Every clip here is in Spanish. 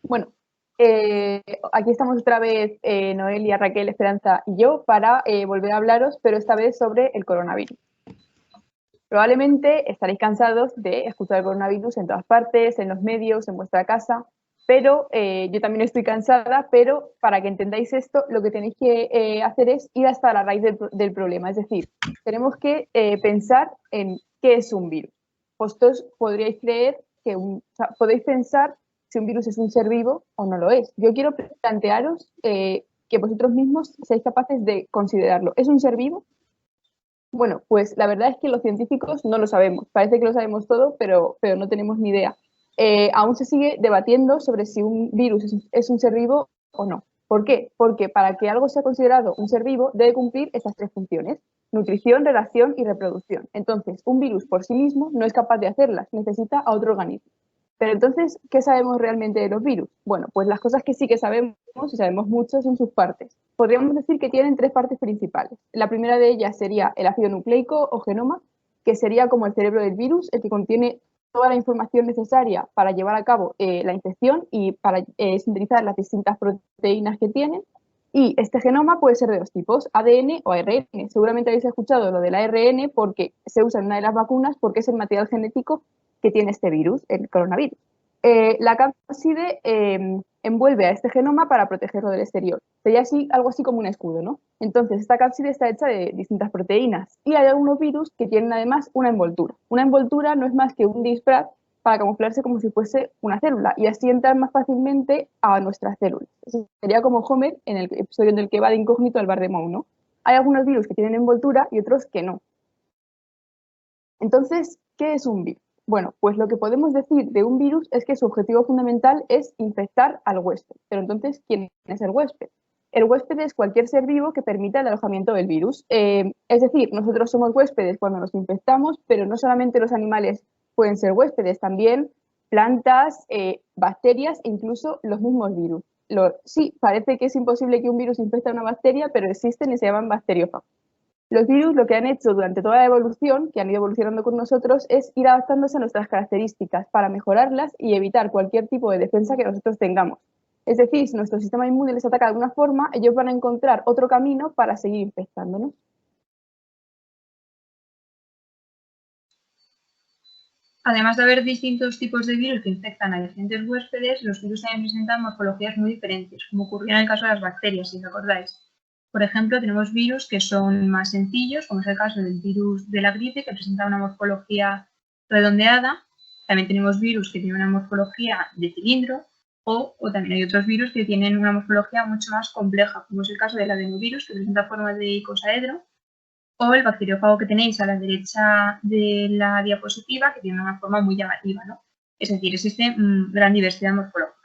Bueno, eh, aquí estamos otra vez, Noelia, Raquel, Esperanza y yo, para volver a hablaros, pero esta vez sobre el coronavirus. Probablemente estaréis cansados de escuchar el coronavirus en todas partes, en los medios, en vuestra casa, pero yo también estoy cansada, pero para que entendáis esto, lo que tenéis que hacer es ir hasta la raíz del problema. Es decir, tenemos que pensar en qué es un virus. Vosotros podríais creer que podéis pensar si un virus es un ser vivo o no lo es. Yo quiero plantearos que vosotros mismos seáis capaces de considerarlo. ¿Es un ser vivo? Bueno, pues la verdad es que los científicos no lo sabemos. Parece que lo sabemos todo, pero no tenemos ni idea. Aún se sigue debatiendo sobre si un virus es un ser vivo o no. ¿Por qué? Porque para que algo sea considerado un ser vivo debe cumplir estas tres funciones: nutrición, relación y reproducción. Entonces, un virus por sí mismo no es capaz de hacerlas, necesita a otro organismo. Pero entonces, ¿qué sabemos realmente de los virus? Bueno, pues las cosas que sí que sabemos, y sabemos mucho, son sus partes. Podríamos decir que tienen tres partes principales. La primera de ellas sería el ácido nucleico o genoma, que sería como el cerebro del virus, el que contiene toda la información necesaria para llevar a cabo la infección y para sintetizar las distintas proteínas que tienen. Y este genoma puede ser de dos tipos, ADN o ARN. Seguramente habéis escuchado lo del ARN porque se usa en una de las vacunas, porque es el material genético que tiene este virus, el coronavirus. La cápside envuelve a este genoma para protegerlo del exterior. Sería algo así como un escudo, ¿no? Entonces, esta cápside está hecha de distintas proteínas y hay algunos virus que tienen además una envoltura. Una envoltura no es más que un disfraz para camuflarse como si fuese una célula y así entrar más fácilmente a nuestras células. Eso sería como Homer en el episodio en el que va de incógnito al bar de Moe, ¿no? Hay algunos virus que tienen envoltura y otros que no. Entonces, ¿qué es un virus? Bueno, pues lo que podemos decir de un virus es que su objetivo fundamental es infectar al huésped. Pero entonces, ¿quién es el huésped? El huésped es cualquier ser vivo que permita el alojamiento del virus. Es decir, nosotros somos huéspedes cuando nos infectamos, pero no solamente los animales pueden ser huéspedes, también plantas, bacterias e incluso los mismos virus. Sí, parece que es imposible que un virus infecte a una bacteria, pero existen y se llaman bacteriófagos. Los virus lo que han hecho durante toda la evolución, que han ido evolucionando con nosotros, es ir adaptándose a nuestras características para mejorarlas y evitar cualquier tipo de defensa que nosotros tengamos. Es decir, si nuestro sistema inmune les ataca de alguna forma, ellos van a encontrar otro camino para seguir infectándonos. Además de haber distintos tipos de virus que infectan a diferentes huéspedes, los virus también presentan morfologías muy diferentes, como ocurrió en el caso de las bacterias, si os acordáis. Por ejemplo, tenemos virus que son más sencillos, como es el caso del virus de la gripe, que presenta una morfología redondeada. También tenemos virus que tienen una morfología de cilindro, o también hay otros virus que tienen una morfología mucho más compleja, como es el caso del adenovirus, que presenta forma de icosaedro, o el bacteriófago que tenéis a la derecha de la diapositiva, que tiene una forma muy llamativa, ¿no? Es decir, existe gran diversidad morfológica.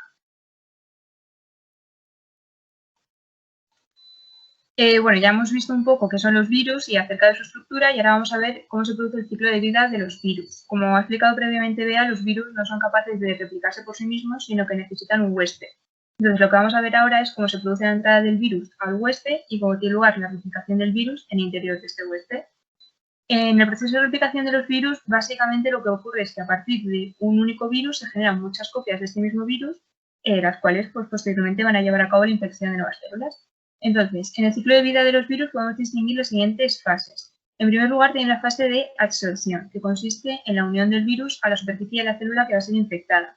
Bueno, ya hemos visto un poco qué son los virus y acerca de su estructura, y ahora vamos a ver cómo se produce el ciclo de vida de los virus. Como ha explicado previamente Bea, los virus no son capaces de replicarse por sí mismos, sino que necesitan un huésped. Entonces, lo que vamos a ver ahora es cómo se produce la entrada del virus al huésped y cómo tiene lugar la replicación del virus en el interior de este huésped. En el proceso de replicación de los virus, básicamente lo que ocurre es que a partir de un único virus se generan muchas copias de este mismo virus, las cuales pues, posteriormente van a llevar a cabo la infección de nuevas células. Entonces, en el ciclo de vida de los virus podemos distinguir las siguientes fases. En primer lugar, tiene la fase de adsorción, que consiste en la unión del virus a la superficie de la célula que va a ser infectada.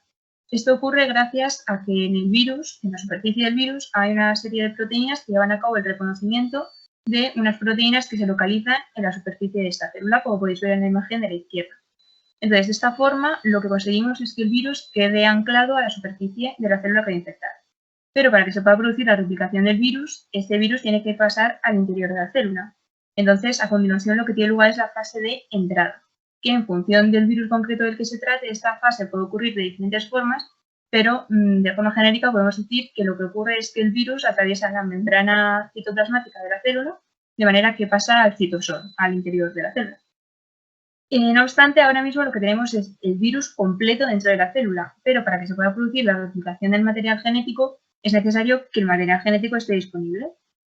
Esto ocurre gracias a que en el virus, en la superficie del virus, hay una serie de proteínas que llevan a cabo el reconocimiento de unas proteínas que se localizan en la superficie de esta célula, como podéis ver en la imagen de la izquierda. Entonces, de esta forma, lo que conseguimos es que el virus quede anclado a la superficie de la célula que va a infectar. Pero para que se pueda producir la replicación del virus, este virus tiene que pasar al interior de la célula. Entonces, a continuación, lo que tiene lugar es la fase de entrada, que en función del virus concreto del que se trate, esta fase puede ocurrir de diferentes formas, pero de forma genérica podemos decir que lo que ocurre es que el virus atraviesa la membrana citoplasmática de la célula, de manera que pasa al citosol, al interior de la célula. No obstante, ahora mismo lo que tenemos es el virus completo dentro de la célula, pero para que se pueda producir la replicación del material genético es necesario que el material genético esté disponible.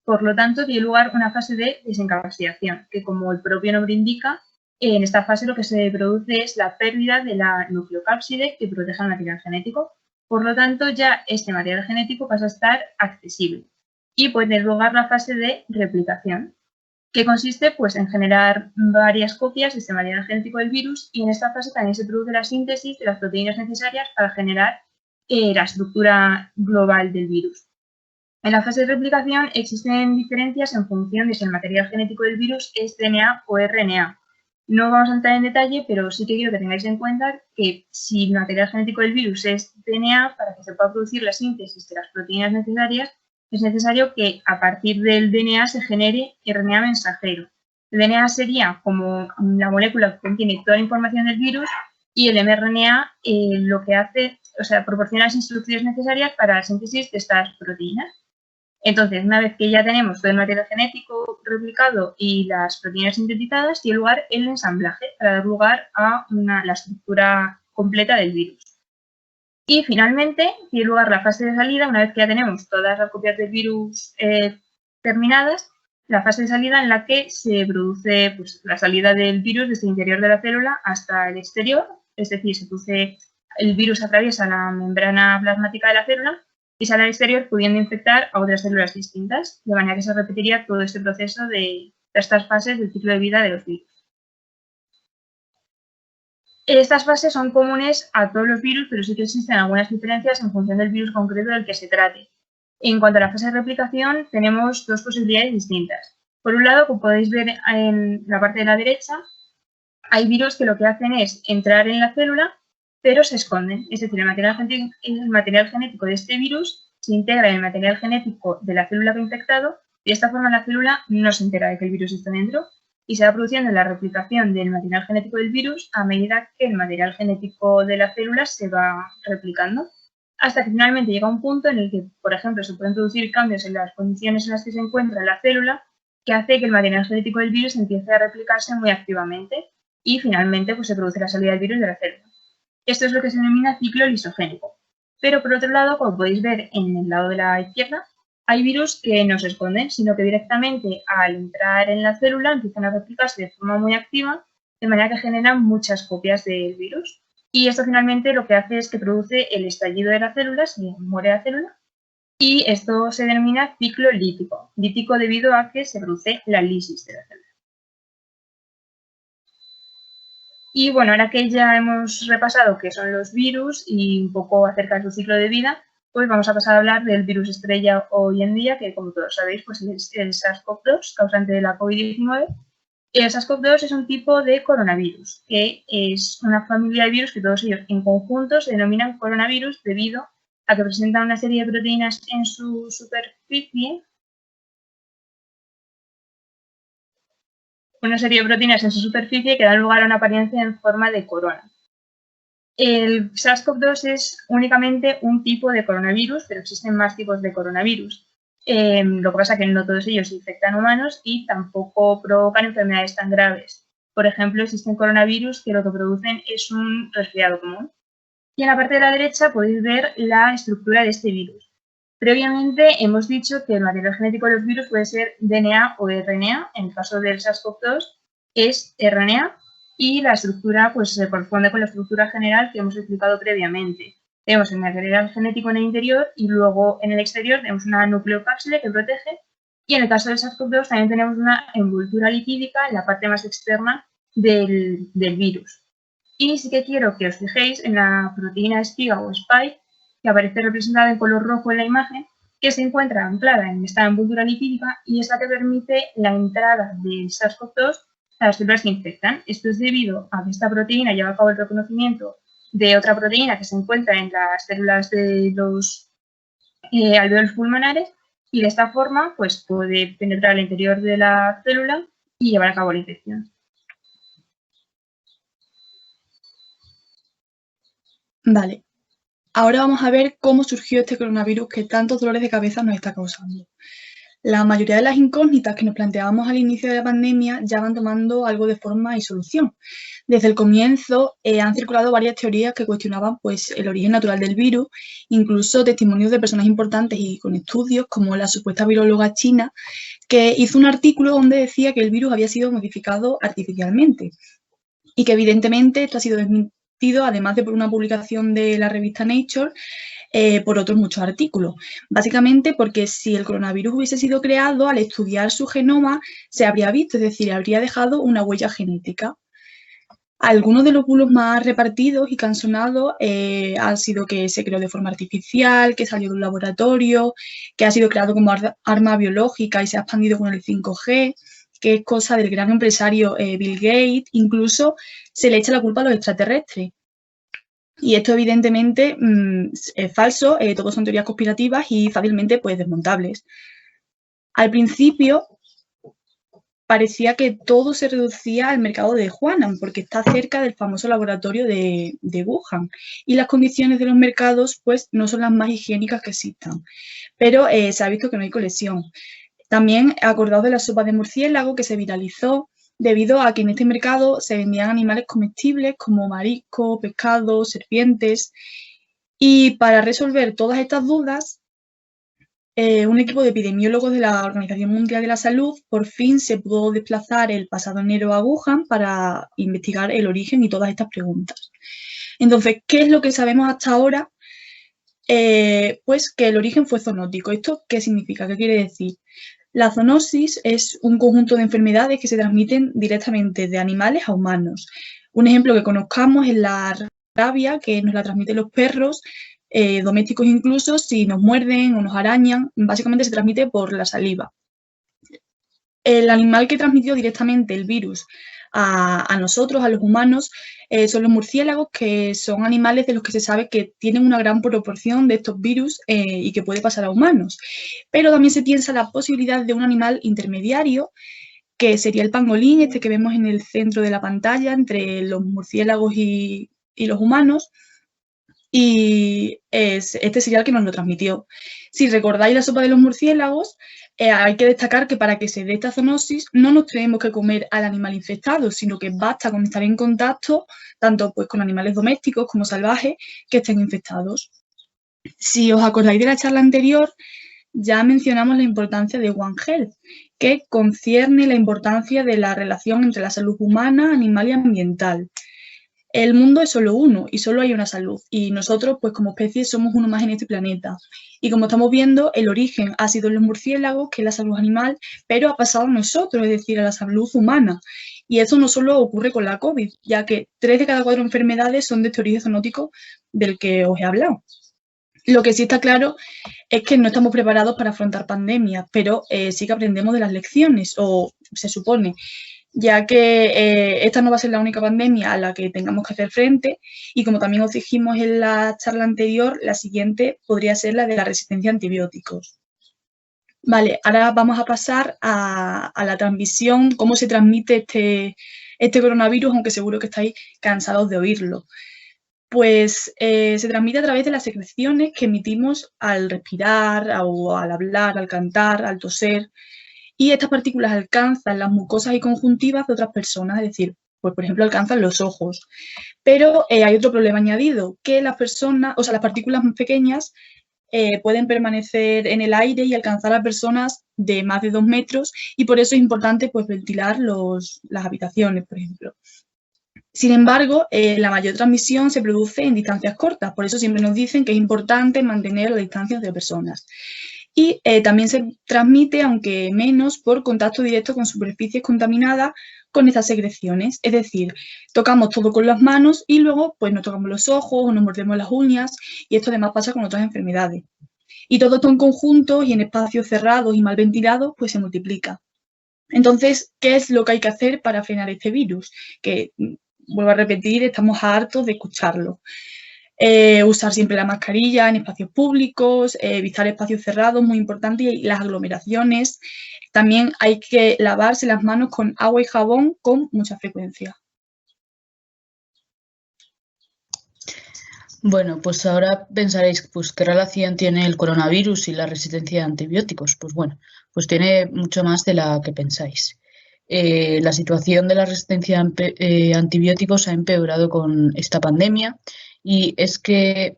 Por lo tanto, tiene lugar una fase de desencapsidación, que como el propio nombre indica, en esta fase lo que se produce es la pérdida de la nucleocápside que protege el material genético. Por lo tanto, ya este material genético pasa a estar accesible y puede tener lugar la fase de replicación, que consiste pues, en generar varias copias de este material genético del virus, y en esta fase también se produce la síntesis de las proteínas necesarias para generar la estructura global del virus. En la fase de replicación existen diferencias en función de si el material genético del virus es DNA o RNA. No vamos a entrar en detalle, pero sí que quiero que tengáis en cuenta que si el material genético del virus es DNA, para que se pueda producir la síntesis de las proteínas necesarias, es necesario que a partir del DNA se genere RNA mensajero. El DNA sería como la molécula que contiene toda la información del virus, y el mRNA lo que hace, o sea, proporciona las instrucciones necesarias para la síntesis de estas proteínas. Entonces, una vez que ya tenemos todo el material genético replicado y las proteínas sintetizadas, tiene lugar el ensamblaje para dar lugar a la estructura completa del virus. Y finalmente, tiene lugar la fase de salida, una vez que ya tenemos todas las copias del virus terminadas, la fase de salida en la que se produce pues, la salida del virus desde el interior de la célula hasta el exterior, es decir, el virus atraviesa la membrana plasmática de la célula y sale al exterior pudiendo infectar a otras células distintas, de manera que se repetiría todo este proceso de estas fases del ciclo de vida de los virus. Estas fases son comunes a todos los virus, pero sí que existen algunas diferencias en función del virus concreto del que se trate. En cuanto a la fase de replicación, tenemos dos posibilidades distintas. Por un lado, como podéis ver en la parte de la derecha, hay virus que lo que hacen es entrar en la célula, pero se esconden. Es decir, el material genético de este virus se integra en el material genético de la célula que ha infectado, y de esta forma la célula no se entera de que el virus está dentro, y se va produciendo la replicación del material genético del virus a medida que el material genético de la célula se va replicando, hasta que finalmente llega un punto en el que, por ejemplo, se pueden producir cambios en las condiciones en las que se encuentra la célula, que hace que el material genético del virus empiece a replicarse muy activamente y finalmente pues, se produce la salida del virus de la célula. Esto es lo que se denomina ciclo lisogénico. Pero por otro lado, como podéis ver en el lado de la izquierda, hay virus que no se esconden, sino que directamente al entrar en la célula empiezan a replicarse de forma muy activa, de manera que generan muchas copias del virus. Y esto finalmente lo que hace es que produce el estallido de la célula, se muere la célula, y esto se denomina ciclo lítico. Lítico debido a que se produce la lisis de la célula. Y bueno, ahora que ya hemos repasado qué son los virus y un poco acerca de su ciclo de vida, pues vamos a pasar a hablar del virus estrella hoy en día, que como todos sabéis, pues es el SARS-CoV-2, causante de la COVID-19. El SARS-CoV-2 es un tipo de coronavirus, que es una familia de virus que todos ellos en conjunto se denominan coronavirus debido a que presentan una serie de proteínas en su superficie. Que dan lugar a una apariencia en forma de corona. El SARS-CoV-2 es únicamente un tipo de coronavirus, pero existen más tipos de coronavirus. Lo que pasa es que no todos ellos infectan humanos y tampoco provocan enfermedades tan graves. Por ejemplo, existen coronavirus que lo que producen es un resfriado común. Y en la parte de la derecha podéis ver la estructura de este virus. Previamente hemos dicho que el material genético de los virus puede ser DNA o RNA. En el caso del SARS-CoV-2 es RNA y la estructura pues, se corresponde con la estructura general que hemos explicado previamente. Tenemos el material genético en el interior y luego en el exterior tenemos una nucleocápside que protege, y en el caso del SARS-CoV-2 también tenemos una envoltura lipídica en la parte más externa del virus. Y sí que quiero que os fijéis en la proteína espiga o spike, que aparece representada en color rojo en la imagen, que se encuentra anclada en esta envoltura lipídica y es la que permite la entrada del SARS-CoV-2 a las células que infectan. Esto es debido a que esta proteína lleva a cabo el reconocimiento de otra proteína que se encuentra en las células de los alveolos pulmonares, y de esta forma pues, puede penetrar al interior de la célula y llevar a cabo la infección. Vale, ahora vamos a ver cómo surgió este coronavirus que tantos dolores de cabeza nos está causando. La mayoría de las incógnitas que nos planteábamos al inicio de la pandemia ya van tomando algo de forma y solución. Desde el comienzo han circulado varias teorías que cuestionaban pues, el origen natural del virus, incluso testimonios de personas importantes y con estudios, como la supuesta viróloga china, que hizo un artículo donde decía que el virus había sido modificado artificialmente y que evidentemente esto ha sido conocido, además de por una publicación de la revista Nature, por otros muchos artículos. Básicamente porque si el coronavirus hubiese sido creado, al estudiar su genoma se habría visto, es decir, habría dejado una huella genética. Algunos de los bulos más repartidos y que han sonado han sido que se creó de forma artificial, que salió de un laboratorio, que ha sido creado como arma biológica y se ha expandido con el 5G, que es cosa del gran empresario Bill Gates. Incluso se le echa la culpa a los extraterrestres. Y esto evidentemente es falso, todos son teorías conspirativas y fácilmente pues, desmontables. Al principio parecía que todo se reducía al mercado de Huanan, porque está cerca del famoso laboratorio de Wuhan. Y las condiciones de los mercados pues, no son las más higiénicas que existan. Pero se ha visto que no hay conexión. También acordaos de la sopa de murciélago que se viralizó debido a que en este mercado se vendían animales comestibles como marisco, pescado, serpientes. Y para resolver todas estas dudas, un equipo de epidemiólogos de la Organización Mundial de la Salud por fin se pudo desplazar el pasado enero a Wuhan para investigar el origen y todas estas preguntas. Entonces, ¿qué es lo que sabemos hasta ahora? Pues que el origen fue zoonótico. ¿Esto qué significa? ¿Qué quiere decir? La zoonosis es un conjunto de enfermedades que se transmiten directamente de animales a humanos. Un ejemplo que conozcamos es la rabia, que nos la transmiten los perros, domésticos incluso, si nos muerden o nos arañan, básicamente se transmite por la saliva. El animal que transmitió directamente el virus a nosotros, a los humanos, son los murciélagos, que son animales de los que se sabe que tienen una gran proporción de estos virus y que puede pasar a humanos. Pero también se piensa la posibilidad de un animal intermediario, que sería el pangolín, este que vemos en el centro de la pantalla, entre los murciélagos y los humanos. Y este sería el que nos lo transmitió. Si recordáis la sopa de los murciélagos, hay que destacar que para que se dé esta zoonosis no nos tenemos que comer al animal infectado, sino que basta con estar en contacto tanto pues, con animales domésticos como salvajes que estén infectados. Si os acordáis de la charla anterior, ya mencionamos la importancia de One Health, que concierne la importancia de la relación entre la salud humana, animal y ambiental. El mundo es solo uno y solo hay una salud, y nosotros, pues como especie, somos uno más en este planeta. Y como estamos viendo, el origen ha sido en los murciélagos, que es la salud animal, pero ha pasado a nosotros, es decir, a la salud humana. Y eso no solo ocurre con la COVID, ya que 3 de cada 4 enfermedades son de este origen zoonótico del que os he hablado. Lo que sí está claro es que no estamos preparados para afrontar pandemias, pero sí que aprendemos de las lecciones, o se supone, ya que esta no va a ser la única pandemia a la que tengamos que hacer frente, y como también os dijimos en la charla anterior, la siguiente podría ser la de la resistencia a antibióticos. Vale, ahora vamos a pasar a la transmisión, cómo se transmite este coronavirus, aunque seguro que estáis cansados de oírlo. Pues se transmite a través de las secreciones que emitimos al respirar, o al hablar, al cantar, al toser. Y estas partículas alcanzan las mucosas y conjuntivas de otras personas, es decir, pues por ejemplo alcanzan los ojos. Pero hay otro problema añadido, que las personas, o sea, las partículas más pequeñas pueden permanecer en el aire y alcanzar a personas de más de 2 metros, y por eso es importante pues ventilar las habitaciones, por ejemplo. Sin embargo, la mayor transmisión se produce en distancias cortas, por eso siempre nos dicen que es importante mantener las distancias de personas. Y también se transmite, aunque menos, por contacto directo con superficies contaminadas con estas secreciones. Es decir, tocamos todo con las manos y luego pues nos tocamos los ojos o nos mordemos las uñas, y esto además pasa con otras enfermedades. Y todo esto en conjunto y en espacios cerrados y mal ventilados pues se multiplica. Entonces, ¿qué es lo que hay que hacer para frenar este virus? Que, vuelvo a repetir, estamos hartos de escucharlo. Usar siempre la mascarilla en espacios públicos, evitar espacios cerrados, muy importante, y las aglomeraciones. También hay que lavarse las manos con agua y jabón con mucha frecuencia. Bueno, pues ahora pensaréis, pues, ¿qué relación tiene el coronavirus y la resistencia a antibióticos? Pues bueno, pues tiene mucho más de la que pensáis. La situación de la resistencia a antibióticos ha empeorado con esta pandemia, y es que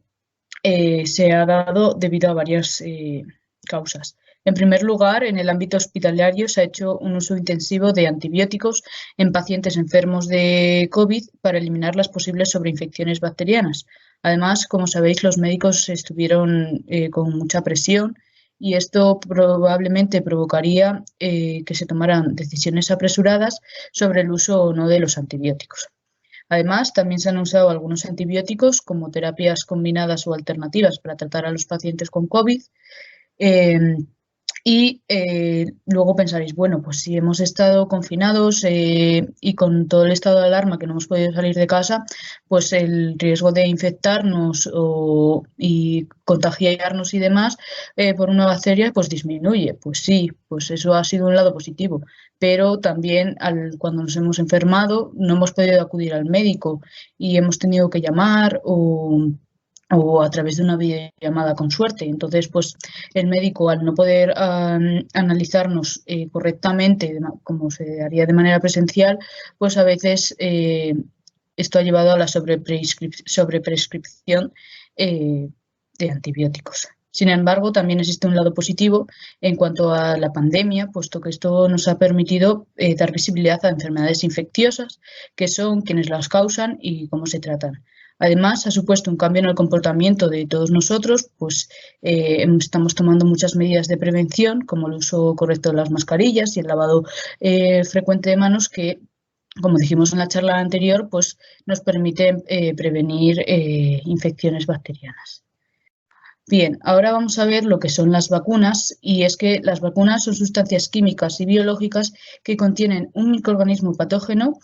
se ha dado debido a varias causas. En primer lugar, en el ámbito hospitalario se ha hecho un uso intensivo de antibióticos en pacientes enfermos de COVID para eliminar las posibles sobreinfecciones bacterianas. Además, como sabéis, los médicos estuvieron con mucha presión y esto probablemente provocaría que se tomaran decisiones apresuradas sobre el uso o no de los antibióticos. Además, también se han usado algunos antibióticos como terapias combinadas o alternativas para tratar a los pacientes con COVID. Luego pensaréis, bueno, pues si hemos estado confinados y con todo el estado de alarma que no hemos podido salir de casa, pues el riesgo de infectarnos y contagiarnos y demás por una bacteria pues disminuye. Pues sí, pues eso ha sido un lado positivo, pero también cuando nos hemos enfermado no hemos podido acudir al médico y hemos tenido que llamar o a través de una videollamada con suerte. Entonces, pues el médico, al no poder analizarnos correctamente, como se haría de manera presencial, pues a veces esto ha llevado a la sobreprescripción de antibióticos. Sin embargo, también existe un lado positivo en cuanto a la pandemia, puesto que esto nos ha permitido dar visibilidad a enfermedades infecciosas, que son quienes las causan y cómo se tratan. Además, ha supuesto un cambio en el comportamiento de todos nosotros, pues estamos tomando muchas medidas de prevención, como el uso correcto de las mascarillas y el lavado frecuente de manos, que, como dijimos en la charla anterior, pues nos permite prevenir infecciones bacterianas. Bien, ahora vamos a ver lo que son las vacunas, y es que las vacunas son sustancias químicas y biológicas que contienen un microorganismo patógeno,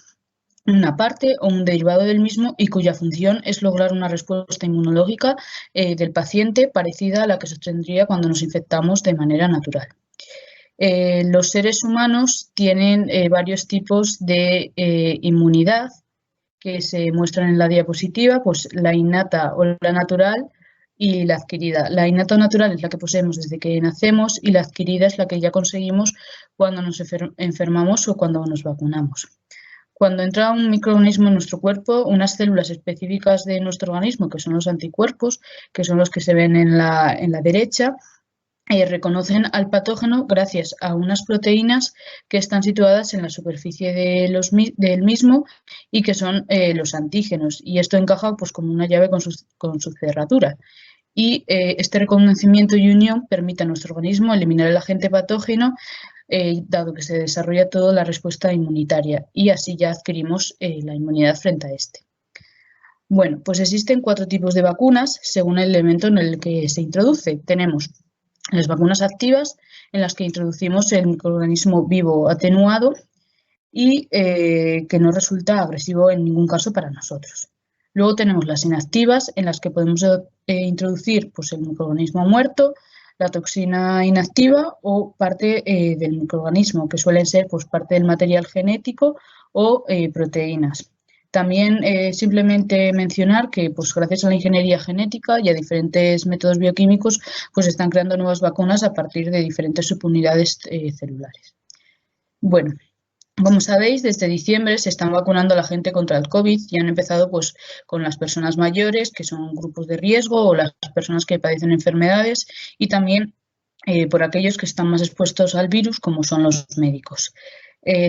una parte o un derivado del mismo, y cuya función es lograr una respuesta inmunológica del paciente parecida a la que se obtendría cuando nos infectamos de manera natural. Los seres humanos tienen varios tipos de inmunidad que se muestran en la diapositiva, pues la innata o la natural y la adquirida. La innata o natural es la que poseemos desde que nacemos y la adquirida es la que ya conseguimos cuando nos enfermamos o cuando nos vacunamos. Cuando entra un microorganismo en nuestro cuerpo, unas células específicas de nuestro organismo, que son los anticuerpos, que son los que se ven en la derecha, reconocen al patógeno gracias a unas proteínas que están situadas en la superficie del mismo y que son los antígenos. Y esto encaja pues, como una llave con su cerradura. Y este reconocimiento y unión permite a nuestro organismo eliminar el agente patógeno, dado que se desarrolla toda la respuesta inmunitaria, y así ya adquirimos la inmunidad frente a este. Bueno, pues existen 4 tipos de vacunas según el elemento en el que se introduce. Tenemos las vacunas activas, en las que introducimos el microorganismo vivo atenuado y que no resulta agresivo en ningún caso para nosotros. Luego tenemos las inactivas, en las que podemos introducir pues, el microorganismo muerto, la toxina inactiva o parte del microorganismo, que suelen ser pues, parte del material genético o proteínas. También simplemente mencionar que pues, gracias a la ingeniería genética y a diferentes métodos bioquímicos pues, están creando nuevas vacunas a partir de diferentes subunidades celulares. Bueno, como sabéis, desde diciembre se están vacunando a la gente contra el COVID y han empezado pues, con las personas mayores, que son grupos de riesgo, o las personas que padecen enfermedades, y también por aquellos que están más expuestos al virus, como son los médicos.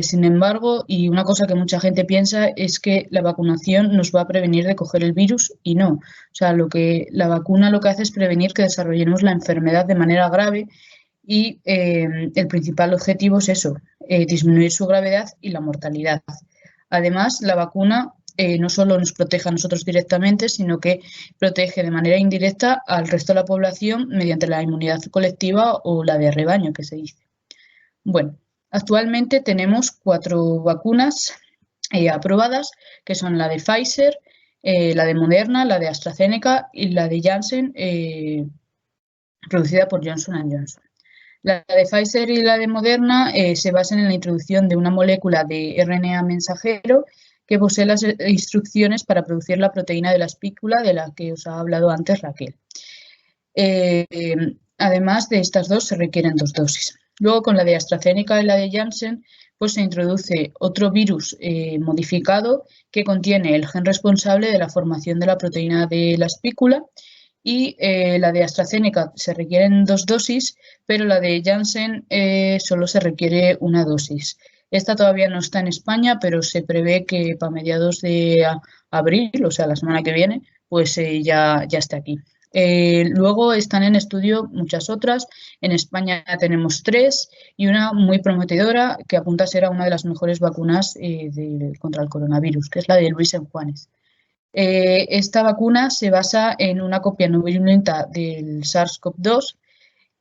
Sin embargo, y una cosa que mucha gente piensa es que la vacunación nos va a prevenir de coger el virus, y no. O sea, la vacuna lo que hace es prevenir que desarrollemos la enfermedad de manera grave, y el principal objetivo es eso, disminuir su gravedad y la mortalidad. Además, la vacuna no solo nos protege a nosotros directamente, sino que protege de manera indirecta al resto de la población mediante la inmunidad colectiva o la de rebaño, que se dice. Bueno, actualmente tenemos 4 vacunas aprobadas, que son la de Pfizer, la de Moderna, la de AstraZeneca y la de Janssen, producida por Johnson & Johnson. La de Pfizer y la de Moderna se basan en la introducción de una molécula de RNA mensajero que posee las instrucciones para producir la proteína de la espícula de la que os ha hablado antes Raquel. Además de estas 2 se requieren 2 dosis. Luego, con la de AstraZeneca y la de Janssen, pues se introduce otro virus modificado que contiene el gen responsable de la formación de la proteína de la espícula, y la de AstraZeneca se requieren 2 dosis, pero la de Janssen solo se requiere 1 dosis. Esta todavía no está en España, pero se prevé que para mediados de abril, o sea, la semana que viene, pues ya esté aquí. Luego están en estudio muchas otras. En España tenemos 3 y una muy prometedora que apunta a ser una de las mejores vacunas contra el coronavirus, que es la de Luis en Juanes. Esta vacuna se basa en una copia no virulenta del SARS-CoV-2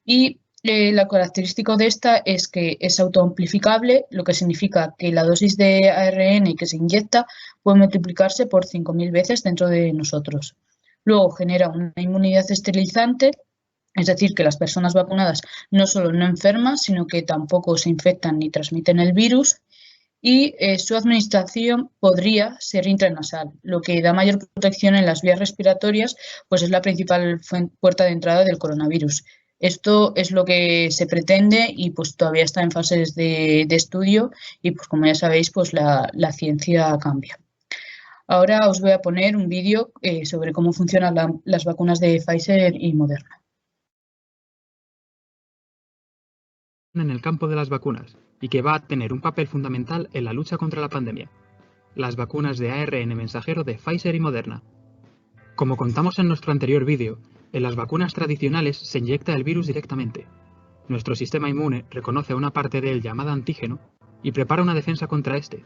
y la característica de esta es que es autoamplificable, lo que significa que la dosis de ARN que se inyecta puede multiplicarse por 5.000 veces dentro de nosotros. Luego genera una inmunidad esterilizante, es decir, que las personas vacunadas no solo no enferman, sino que tampoco se infectan ni transmiten el virus. Y su administración podría ser intranasal, lo que da mayor protección en las vías respiratorias, pues es la principal puerta de entrada del coronavirus. Esto es lo que se pretende y pues todavía está en fases de estudio y pues como ya sabéis, pues la ciencia cambia. Ahora os voy a poner un vídeo sobre cómo funcionan las vacunas de Pfizer y Moderna. En el campo de las vacunas y que va a tener un papel fundamental en la lucha contra la pandemia. Las vacunas de ARN mensajero de Pfizer y Moderna. Como contamos en nuestro anterior vídeo, en las vacunas tradicionales se inyecta el virus directamente. Nuestro sistema inmune reconoce una parte de él llamada antígeno y prepara una defensa contra este.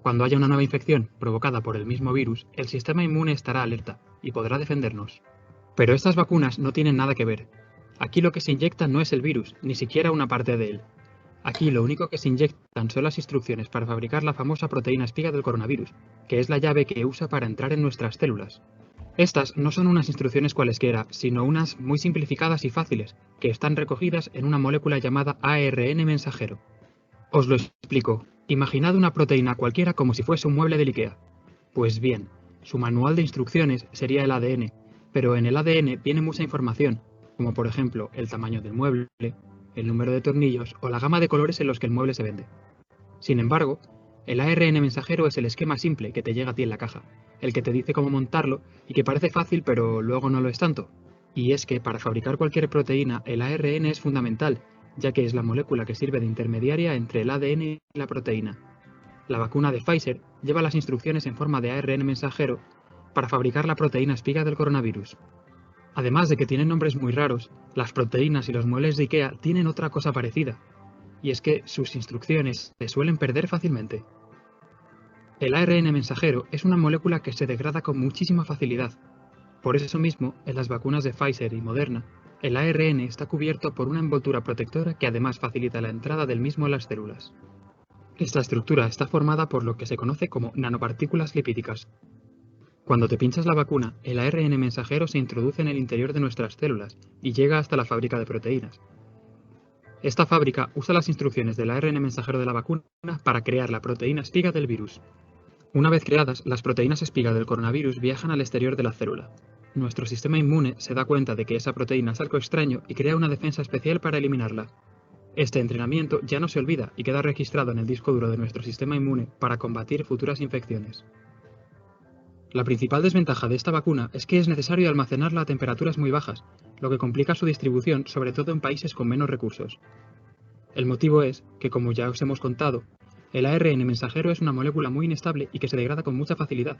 Cuando haya una nueva infección provocada por el mismo virus, el sistema inmune estará alerta y podrá defendernos. Pero estas vacunas no tienen nada que ver. Aquí lo que se inyecta no es el virus, ni siquiera una parte de él. Aquí lo único que se inyectan son las instrucciones para fabricar la famosa proteína espiga del coronavirus, que es la llave que usa para entrar en nuestras células. Estas no son unas instrucciones cualesquiera, sino unas muy simplificadas y fáciles, que están recogidas en una molécula llamada ARN mensajero. Os lo explico. Imaginad una proteína cualquiera como si fuese un mueble del IKEA. Pues bien, su manual de instrucciones sería el ADN, pero en el ADN viene mucha información, como por ejemplo el tamaño del mueble, el número de tornillos o la gama de colores en los que el mueble se vende. Sin embargo, el ARN mensajero es el esquema simple que te llega a ti en la caja, el que te dice cómo montarlo y que parece fácil pero luego no lo es tanto. Y es que para fabricar cualquier proteína el ARN es fundamental, ya que es la molécula que sirve de intermediaria entre el ADN y la proteína. La vacuna de Pfizer lleva las instrucciones en forma de ARN mensajero para fabricar la proteína espiga del coronavirus. Además de que tienen nombres muy raros, las proteínas y los muebles de IKEA tienen otra cosa parecida, y es que sus instrucciones se suelen perder fácilmente. El ARN mensajero es una molécula que se degrada con muchísima facilidad. Por eso mismo, en las vacunas de Pfizer y Moderna, el ARN está cubierto por una envoltura protectora que además facilita la entrada del mismo en las células. Esta estructura está formada por lo que se conoce como nanopartículas lipídicas. Cuando te pinchas la vacuna, el ARN mensajero se introduce en el interior de nuestras células y llega hasta la fábrica de proteínas. Esta fábrica usa las instrucciones del ARN mensajero de la vacuna para crear la proteína espiga del virus. Una vez creadas, las proteínas espiga del coronavirus viajan al exterior de la célula. Nuestro sistema inmune se da cuenta de que esa proteína es algo extraño y crea una defensa especial para eliminarla. Este entrenamiento ya no se olvida y queda registrado en el disco duro de nuestro sistema inmune para combatir futuras infecciones. La principal desventaja de esta vacuna es que es necesario almacenarla a temperaturas muy bajas, lo que complica su distribución, sobre todo en países con menos recursos. El motivo es que, como ya os hemos contado, el ARN mensajero es una molécula muy inestable y que se degrada con mucha facilidad.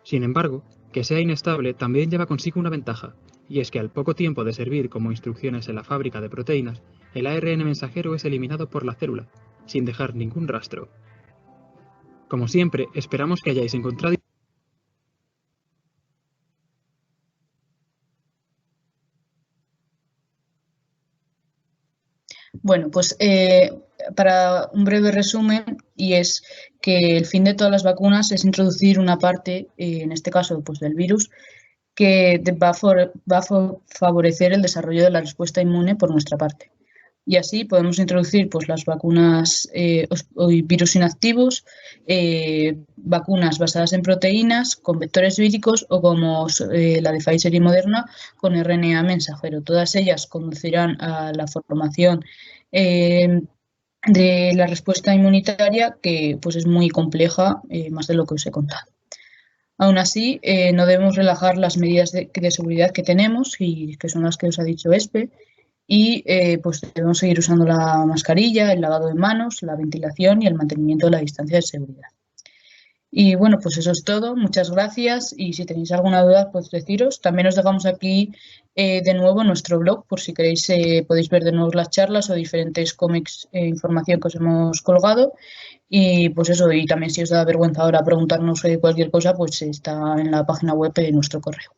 Sin embargo, que sea inestable también lleva consigo una ventaja, y es que al poco tiempo de servir como instrucciones en la fábrica de proteínas, el ARN mensajero es eliminado por la célula, sin dejar ningún rastro. Como siempre, esperamos que hayáis encontrado Bueno, pues para un breve resumen, y es que el fin de todas las vacunas es introducir una parte, en este caso pues del virus, que va a favorecer el desarrollo de la respuesta inmune por nuestra parte. Y así podemos introducir pues, las vacunas virus inactivos, vacunas basadas en proteínas, con vectores víricos o como la de Pfizer y Moderna con RNA mensajero. Todas ellas conducirán a la formación de la respuesta inmunitaria que pues, es muy compleja, más de lo que os he contado. Aún así, no debemos relajar las medidas de seguridad que tenemos y que son las que os ha dicho Espe, y pues debemos seguir usando la mascarilla, el lavado de manos, la ventilación y el mantenimiento de la distancia de seguridad. Y bueno, pues eso es todo. Muchas gracias y si tenéis alguna duda, pues deciros. También os dejamos aquí de nuevo nuestro blog por si queréis, podéis ver de nuevo las charlas o diferentes cómics e información que os hemos colgado. Y pues eso, y también si os da vergüenza ahora preguntarnos cualquier cosa, pues está en la página web de nuestro correo.